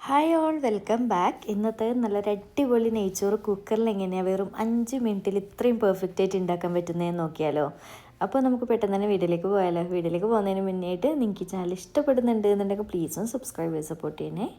Hi all, welcome back. ഇന്നത്തെ നല്ലൊരു അടിപൊളി നെയ്ച്ചോറ് കുക്കറിൽ എങ്ങനെയാണ് വെറും 5 മിനിറ്റിൽ ഇത്രയും പെർഫെക്റ്റ് ആയിട്ട് ഉണ്ടാക്കാൻ പറ്റുന്നതെന്ന് നോക്കിയാലോ. അപ്പോൾ നമുക്ക് പെട്ടെന്ന് തന്നെ വീഡിയോയിലേക്ക് പോയാലോ. വീഡിയോയിലേക്ക് പോകുന്നതിന് മുന്നേ ആയിട്ട് നിങ്ങൾക്ക് ഈ ചാനൽ ഇഷ്ടപ്പെടുന്നുണ്ട് എന്നുണ്ടെങ്കിൽ പ്ലീസ് ഒന്ന് സബ്സ്ക്രൈബ് ചെയ്ത് സപ്പോർട്ട് ചെയ്യണേ.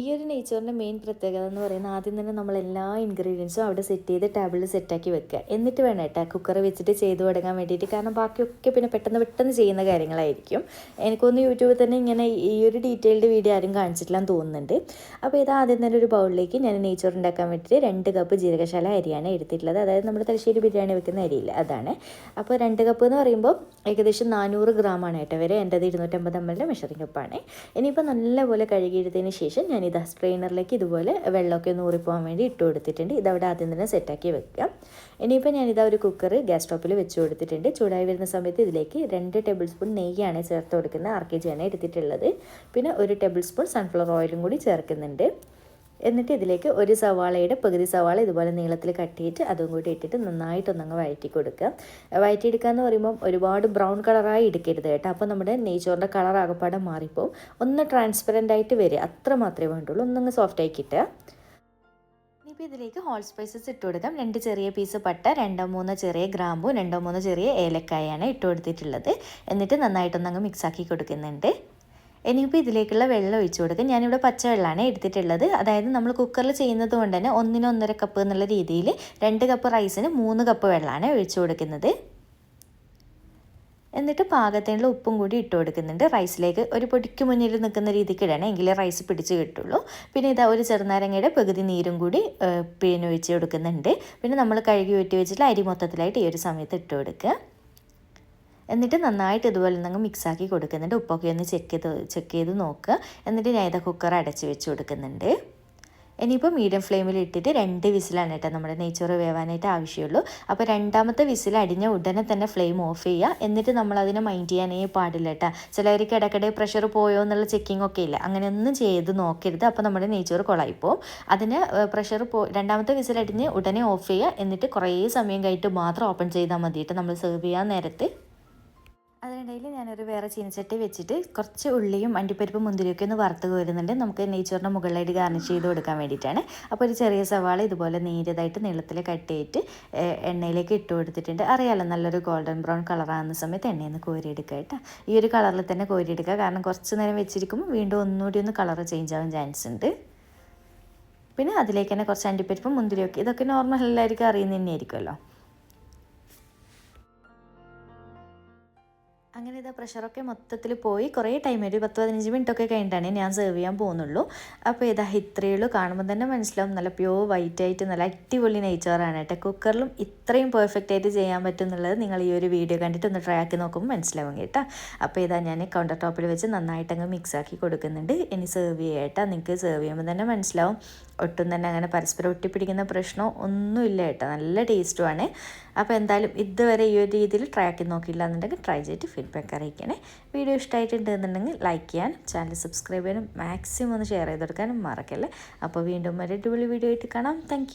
ഈ ഒരു നെയ്ച്ചോറിൻ്റെ മെയിൻ പ്രത്യേകത എന്ന് പറയുന്നത് ആദ്യം തന്നെ നമ്മൾ എല്ലാ ഇൻഗ്രീഡിയൻസും അവിടെ സെറ്റ് ചെയ്ത് ടേബിളിൽ സെറ്റാക്കി വെക്കുക. എന്നിട്ട് വേണം കേട്ടോ കുക്കർ വെച്ചിട്ട് ചെയ്ത് തുടങ്ങാൻ വേണ്ടിയിട്ട്. കാരണം ബാക്കിയൊക്കെ പിന്നെ പെട്ടെന്ന് ചെയ്യുന്ന കാര്യങ്ങളായിരിക്കും. എനിക്കൊന്ന് യൂട്യൂബിൽ തന്നെ ഇങ്ങനെ ഈ ഒരു ഡീറ്റെയിൽഡ് വീഡിയോ ആരും കാണിച്ചിട്ടില്ലാന്ന് തോന്നുന്നുണ്ട്. അപ്പോൾ ഇത് ആദ്യം തന്നെ ഒരു ബൗളിലേക്ക് ഞാൻ നെയ്ച്ചോറ് ഉണ്ടാക്കാൻ വേണ്ടിയിട്ട് 2 കപ്പ് ജീരകശാല അരിയാണ് എടുത്തിട്ടുള്ളത്. അതായത് നമ്മൾ തലശ്ശേരി ബിരിയാണി വെക്കുന്ന അരിയില്ല, അതാണ്. അപ്പോൾ 2 കപ്പ് എന്ന് പറയുമ്പോൾ ഏകദേശം 400 ഗ്രാമാണ് കേട്ടോ വരെ. എൻ്റെത് 250 ml മെഷറിംഗ് കപ്പാണ്. ഇനിയിപ്പോൾ നല്ലപോലെ കഴുകിയെടുത്തതിന് ശേഷം ഞാനിതാ സ്ട്രെയിനറിലേക്ക് ഇതുപോലെ വെള്ളമൊക്കെ ഒന്ന് ഊറിപ്പോകാൻ വേണ്ടി ഇട്ട് കൊടുത്തിട്ടുണ്ട്. ഇതവിടെ ആദ്യം തന്നെ സെറ്റാക്കി വെക്കാം. ഇനിയിപ്പോൾ ഞാനിതാ ഒരു കുക്കർ ഗ്യാസ് സ്റ്റോപ്പിൽ വെച്ച് കൊടുത്തിട്ടുണ്ട്. ചൂടായി വരുന്ന സമയത്ത് ഇതിലേക്ക് 2 ടേബിൾ സ്പൂൺ നെയ്യാണ് ചേർത്ത് കൊടുക്കുന്നത്. 1/2 kg ആണ് എടുത്തിട്ടുള്ളത്. പിന്നെ 1 ടേബിൾ സ്പൂൺ സൺഫ്ലവർ ഓയിലും കൂടി ചേർക്കുന്നുണ്ട്. എന്നിട്ട് ഇതിലേക്ക് ഒരു സവാളയുടെ പകുതി സവാള ഇതുപോലെ നീളത്തിൽ കട്ട് ചെയ്തിട്ട് അതും കൂടി ഇട്ടിട്ട് നന്നായിട്ടൊന്നങ്ങ് വഴറ്റി കൊടുക്കുക. വഴറ്റിയെടുക്കുക എന്ന് പറയുമ്പം ഒരുപാട് ബ്രൗൺ കളറായി എടുക്കരുത് കേട്ടോ. അപ്പോൾ നമ്മുടെ നെയ്ച്ചോറിൻ്റെ കളർ ആകപ്പാടെ മാറിപ്പോവും. ഒന്ന് ട്രാൻസ്പെറൻ്റ് ആയിട്ട് വരിക, അത്ര മാത്രമേ വേണ്ടുള്ളൂ. ഒന്നങ്ങ് സോഫ്റ്റ് ആയി കിട്ടുക. ഇനിയിപ്പോൾ ഇതിലേക്ക് ഹോൾ സ്പൈസസ് ഇട്ട് കൊടുക്കാം. 2 ചെറിയ പീസ് പട്ട, 2-3 ചെറിയ ഗ്രാമ്പു, 2-3 ചെറിയ ഏലക്കായാണ് ഇട്ട് കൊടുത്തിട്ടുള്ളത്. എന്നിട്ട് നന്നായിട്ടൊന്നങ്ങ് മിക്സാക്കി കൊടുക്കുന്നുണ്ട്. ഇനിയിപ്പോൾ ഇതിലേക്കുള്ള വെള്ളം ഒഴിച്ച് കൊടുക്കുക. ഞാനിവിടെ പച്ചവെള്ളമാണ് എടുത്തിട്ടുള്ളത്. അതായത് നമ്മൾ കുക്കറിൽ ചെയ്യുന്നത് കൊണ്ട് തന്നെ 1-1.5 കപ്പ് എന്നുള്ള രീതിയിൽ 2 കപ്പ് റൈസിന് 3 കപ്പ് വെള്ളമാണ് ഒഴിച്ച് കൊടുക്കുന്നത്. എന്നിട്ട് പാകത്തിനുള്ള ഉപ്പും കൂടി ഇട്ട് കൊടുക്കുന്നുണ്ട്. റൈസിലേക്ക് ഒരു പൊടിക്ക് മുന്നിൽ നിൽക്കുന്ന രീതിക്ക് ഇടണം, എങ്കിലേ റൈസ് പിടിച്ച് കിട്ടുള്ളൂ. പിന്നെ ഇതാ ഒരു ചെറുനാരങ്ങയുടെ പകുതി നീരും കൂടി പിന്നെ ഒഴിച്ച് കൊടുക്കുന്നുണ്ട്. പിന്നെ നമ്മൾ കഴുകി ഊറ്റി വെച്ചിട്ടുള്ള അരി മൊത്തത്തിലായിട്ട് ഈ ഒരു സമയത്ത് ഇട്ട് കൊടുക്കുക. എന്നിട്ട് നന്നായിട്ട് ഇതുപോലെ നിങ്ങൾ മിക്സാക്കി കൊടുക്കുന്നുണ്ട്. ഉപ്പൊക്കെ ഒന്ന് ചെക്ക് ചെയ്ത് നോക്കുക. എന്നിട്ട് ഞാൻ ഇതാ കുക്കർ അടച്ച് വെച്ച് കൊടുക്കുന്നുണ്ട്. ഇനിയിപ്പോൾ മീഡിയം ഫ്ലെയിമിൽ ഇട്ടിട്ട് 2 വിസിലാണ് കേട്ടോ നമ്മുടെ നെയ്ച്ചോറ് വേവാനായിട്ട് ആവശ്യമുള്ളൂ. അപ്പോൾ 2ാമത്തെ വിസിൽ അടിഞ്ഞ ഉടനെ തന്നെ ഫ്ലെയിം ഓഫ് ചെയ്യുക. എന്നിട്ട് നമ്മളതിനെ മൈൻഡ് ചെയ്യാനേ പാടില്ല കേട്ടോ. ചിലവർക്ക് ഇടയ്ക്കിടെ പ്രഷർ പോയോ എന്നുള്ള ചെക്കിംഗ് ഒക്കെ ഇല്ല, അങ്ങനെയൊന്നും ചെയ്ത് നോക്കരുത്. അപ്പോൾ നമ്മുടെ നെയ്ച്ചോറ് കൊളായിപ്പോവും. അതിന് പ്രഷർ 2ാമത്തെ വിസിൽ അടിഞ്ഞ് ഉടനെ ഓഫ് ചെയ്യുക. എന്നിട്ട് കുറേ സമയം കഴിഞ്ഞിട്ട് മാത്രം ഓപ്പൺ ചെയ്താൽ മതി കേട്ടോ നമ്മൾ സെർവ് ചെയ്യാൻ നേരത്ത്. അതിനിടയിൽ ഞാനൊരു വേറെ ചീനച്ചട്ടി വെച്ചിട്ട് കുറച്ച് ഉള്ളിയും അണ്ടിപ്പരിപ്പും മുന്തിരിയൊക്കെ ഒന്ന് വറുത്ത് കോരുന്നുണ്ട്. നമുക്ക് നെയ്ച്ചോറിൻ്റെ മുകളിലായിട്ട് ഗാർണിഷ് ചെയ്ത് കൊടുക്കാൻ വേണ്ടിയിട്ടാണ്. അപ്പോൾ ഒരു ചെറിയ സവാള ഇതുപോലെ നീരതായിട്ട് നീളത്തിൽ കട്ട് ചെയ്തിട്ട് എണ്ണയിലേക്ക് ഇട്ട് കൊടുത്തിട്ടുണ്ട്. അറിയാമല്ലോ, നല്ലൊരു ഗോൾഡൻ ബ്രൗൺ കളറാകുന്ന സമയത്ത് എണ്ണയിൽ നിന്ന് കോരിയെടുക്കുക കേട്ടോ. ഈ ഒരു കളറിൽ തന്നെ കോരിയെടുക്കുക. കാരണം കുറച്ച് നേരം വെച്ചിരിക്കുമ്പോൾ വീണ്ടും ഒന്നുകൂടി ഒന്ന് കളർ ചേഞ്ച് ആവാൻ ചാൻസ് ഉണ്ട്. പിന്നെ അതിലേക്ക് തന്നെ കുറച്ച് അണ്ടിപ്പരിപ്പും മുന്തിരിയൊക്കെ, ഇതൊക്കെ നോർമൽ എല്ലാവർക്കും അറിയുന്ന തന്നെയായിരിക്കുമല്ലോ. അങ്ങനെ ഇതാ പ്രഷറൊക്കെ മൊത്തത്തിൽ പോയി കുറേ ടൈം, ഒരു 10-15 മിനിറ്റൊക്കെ കഴിഞ്ഞിട്ടാണ് ഞാൻ സെർവ് ചെയ്യാൻ പോകുന്നുള്ളൂ. അപ്പോൾ ഇതാ ഇത്രയേ ഉള്ളൂ. കാണുമ്പോൾ തന്നെ മനസ്സിലാവും നല്ല പ്യോർ വൈറ്റ് ആയിട്ട് നല്ല അടിപൊളി നെയ്ച്ചോറാണ് കേട്ടോ. കുക്കറിലും ഇത്രയും പെർഫെക്റ്റ് ആയിട്ട് ചെയ്യാൻ പറ്റും എന്നുള്ളത് നിങ്ങൾ ഈ ഒരു വീഡിയോ കണ്ടിട്ട് ഒന്ന് ട്രൈ ആക്കി നോക്കുമ്പോൾ മനസ്സിലാവും കേട്ടോ. അപ്പോൾ ഇതാ ഞാൻ കൗണ്ടർ ടോപ്പിൽ വെച്ച് നന്നായിട്ടങ്ങ് മിക്സാക്കി കൊടുക്കുന്നുണ്ട്. ഇനി സെർവ് ചെയ്യാം കേട്ടോ. നിങ്ങൾക്ക് സെർവ് ചെയ്യുമ്പോൾ തന്നെ മനസ്സിലാവും ഒട്ടും തന്നെ അങ്ങനെ പരസ്പരം ഒട്ടിപ്പിടിക്കുന്ന പ്രശ്നം ഒന്നുമില്ല കേട്ടോ. നല്ല ടേസ്റ്റുമാണ്. അപ്പോൾ എന്തായാലും ഇതുവരെ ഈ ഒരു രീതിയിൽ ട്രൈ ആക്കി നോക്കിയില്ല എന്നുണ്ടെങ്കിൽ ട്രൈ ചെയ്തിട്ട് ഫീഡ്ബാക്ക് അറിയിക്കണേ. വീഡിയോ ഇഷ്ടമായിട്ടുണ്ടെന്നുണ്ടെങ്കിൽ ലൈക്ക് ചെയ്യാനും ചാനൽ സബ്സ്ക്രൈബ് ചെയ്യാനും മാക്സിമം ഒന്ന് ഷെയർ ചെയ്ത് കൊടുക്കാനും മറക്കല്ലേ. അപ്പോൾ വീണ്ടും ഒരു അടിപൊളി വീഡിയോ ആയിട്ട് കാണാം. താങ്ക്